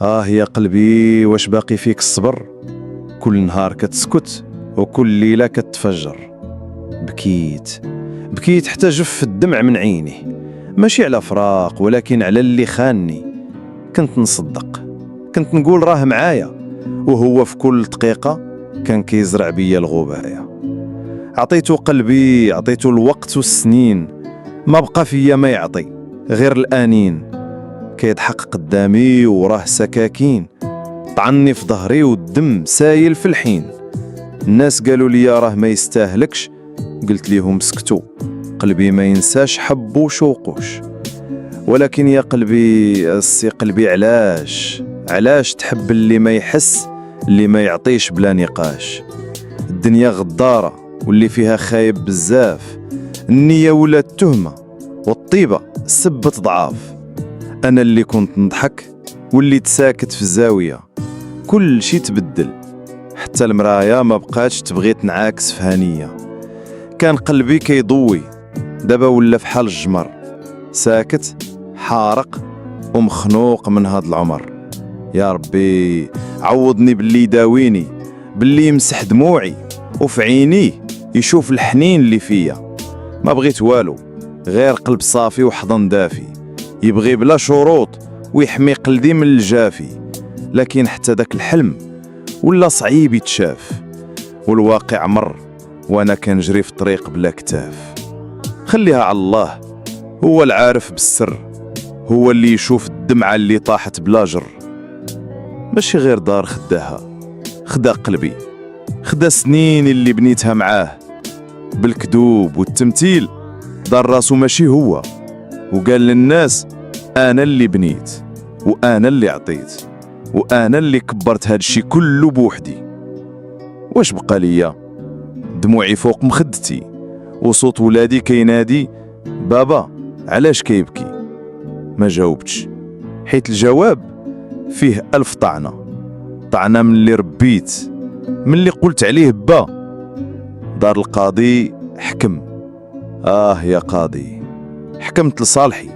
يا قلبي، واش باقي فيك الصبر؟ كل نهار كتسكت وكل ليلة كتفجر. بكيت حتى جف الدمع من عيني، ماشي على فراق ولكن على اللي خانني. كنت نصدق، كنت نقول راه معايا، وهو في كل دقيقة كان كيزرع بيا الغباية. عطيته قلبي، عطيته الوقت والسنين، ما بقى فيا ما يعطي غير الآنين. كيضحك قدامي وراه سكاكين، طعني في ظهري والدم سايل في الحين. الناس قالوا لي راه ما يستاهلكش، قلت ليهم سكتوا، قلبي ما ينساش حب وشوقوش. ولكن يا قلبي، السي قلبي، علاش تحب اللي ما يحس، اللي ما يعطيش بلا نقاش؟ الدنيا غدارة واللي فيها خايب بزاف، النية ولا التهمة والطيبة سبت ضعاف. أنا اللي كنت نضحك واللي تساكت في الزاوية، كل شي تبدل، حتى المرايا ما بقاتش تبغي تنعاكس في هنية. كان قلبي كيضوي، دابا ولا في حال الجمر، ساكت حارق ومخنوق من هاد العمر. يا ربي عوضني باللي يداويني، باللي يمسح دموعي وفي عينيه يشوف الحنين اللي فيا. ما بغيت والو غير قلب صافي وحضن دافي، يبغي بلا شروط ويحمي قلبي من الجافي. لكن حتى داك الحلم ولا صعيب يتشاف، والواقع مر وانا كنجري في طريق بلا كتاف. خليها على الله، هو العارف بالسر، هو اللي يشوف الدمعة اللي طاحت بلا جر. ماشي غير دار خداها، خدا قلبي، خدا سنين اللي بنيتها معاه بالكذوب والتمثيل. دار راسو ماشي هو، وقال للناس انا اللي بنيت وانا اللي عطيت وانا اللي كبرت هادشي كله بوحدي. واش بقى ليا؟ دموعي فوق مخدتي وصوت ولادي كينادي بابا علاش كيبكي؟ ما جاوبتش، حيت الجواب فيه 1000 طعنة من اللي ربيت، من اللي قلت عليه با. دار القاضي حكم، يا قاضي حكمت لصالحي،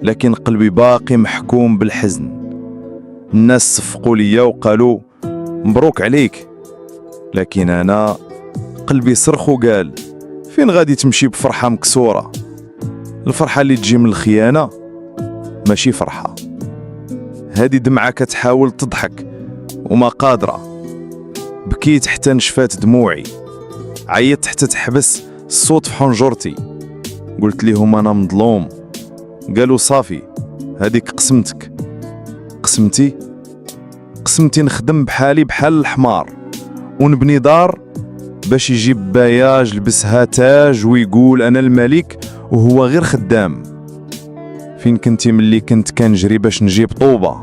لكن قلبي باقي محكوم بالحزن. الناس صفقوا ليا وقالوا مبروك عليك، لكن أنا قلبي صرخ وقال فين غادي تمشي بفرحة مكسورة؟ الفرحة اللي تجي من الخيانة ماشي فرحة. هادي دمعة كتحاول تضحك وما قادرة. بكيت حتى نشفات دموعي، عيطت حتى تحبس الصوت في حنجرتي. قلت ليهم أنا مظلوم، قالوا صافي هاديك قسمتك. قسمتي نخدم بحالي بحال الحمار، ونبني دار باش يجيب باياج لبسها تاج ويقول أنا الملك وهو غير خدام. فين كنتي ملي كنت كنجري باش نجيب طوبة؟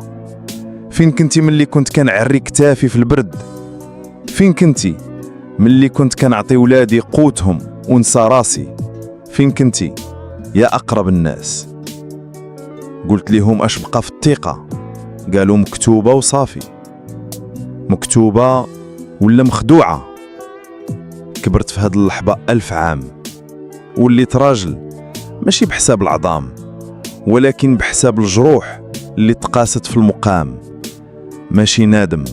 فين كنتي ملي كنت كنعري كتافي في البرد؟ فين كنتي ملي كنت كنعطي ولادي قوتهم ونسى راسي؟ فين كنتي يا أقرب الناس؟ قلت لهم أش بقى في الثقة؟ قالوا مكتوبة وصافي. مكتوبة ولا مخدوعة؟ كبرت في هاد اللحظة 1000 عام، وليت راجل ماشي بحساب العظام ولكن بحساب الجروح اللي تقاست في المقام. ماشي نادم،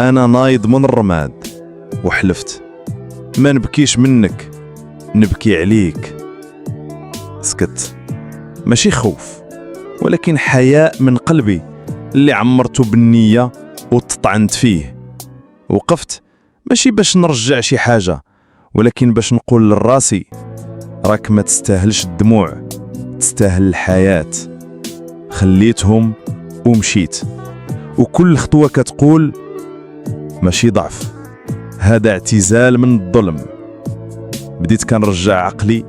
أنا نايض من الرماد، وحلفت ما نبكيش منك، نبكي عليك. سكت، ماشي خوف ولكن حياء من قلبي اللي عمرته بالنية وتطعنت فيه. وقفت ماشي باش نرجع شي حاجة، ولكن باش نقول لراسي راك ما تستاهلش الدموع، تستاهل الحياة. خليتهم ومشيت، وكل خطوة كتقول ماشي ضعف، هذا اعتزال من الظلم. بديت كنرجع عقلي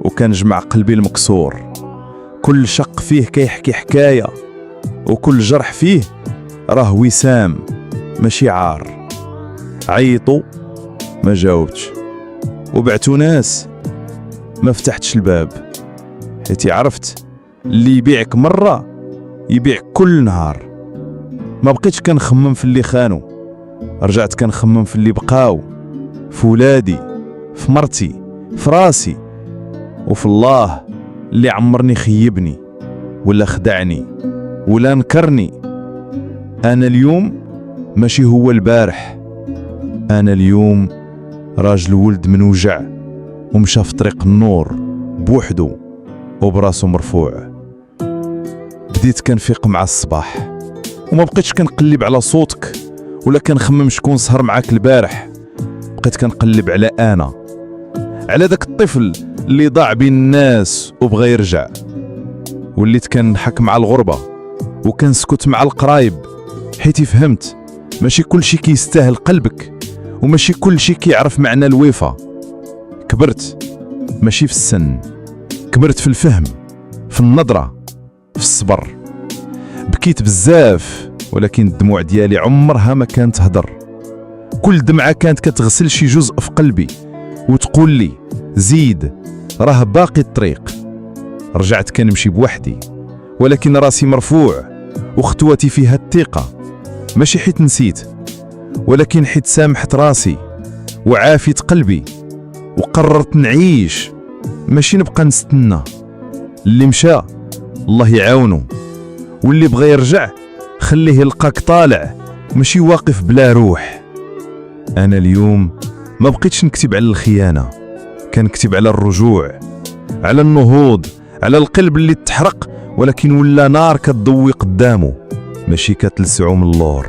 وكنجمع قلبي المكسور. كل شق فيه كيحكي حكاية، وكل جرح فيه راه وسام ماشي عار. عيطوا ما جاوبتش، وبعتوا ناس ما فتحتش الباب، حيت عرفت اللي يبيعك مرة يبيعك كل نهار. ما بقيتش كنخمم في اللي خانوا، رجعت كنخمم في اللي بقاو، في ولادي، في مرتي، في راسي، وفي الله اللي عمرني خيبني ولا خدعني ولا نكرني أنا اليوم ماشي هو البارح. أنا اليوم راجل ولد من وجع ومشى في طريق النور بوحدو وبراسو مرفوع. بديت كنفيق مع الصباح وما بقيتش كنقلب على صوتك ولا كنخمم شكون سهر معاك البارح. بقيت كنقلب على أنا، على داك الطفل اللي ضاع بين الناس وبغى يرجع. وليت كنضحك مع الغربة وكنسكت مع القرايب، حيت فهمت ماشي كل شي كيستاهل قلبك وماشي كل شي كيعرف معنى الوفا. كبرت ماشي في السن، كبرت في الفهم، في النظرة، في الصبر. بكيت بزاف ولكن الدموع ديالي عمرها ما كانت تهدر. كل دمعة كانت كتغسل شي جزء في قلبي وتقول لي زيد، راه باقي الطريق. رجعت كنمشي بوحدي ولكن راسي مرفوع وخطوتي فيها الثقة، ماشي حيت نسيت ولكن حيت سامحت راسي وعافيت قلبي وقررت نعيش ماشي نبقى نستنى. اللي مشى الله يعاونه، واللي بغى يرجع خليه يلقاك طالع ماشي واقف بلا روح. أنا اليوم ما بقيتش نكتب على الخيانة، كنكتب على الرجوع، على النهوض، على القلب اللي تحرق ولكن ولا نار كتضوي قدامه ماشي كتلسعو من اللور.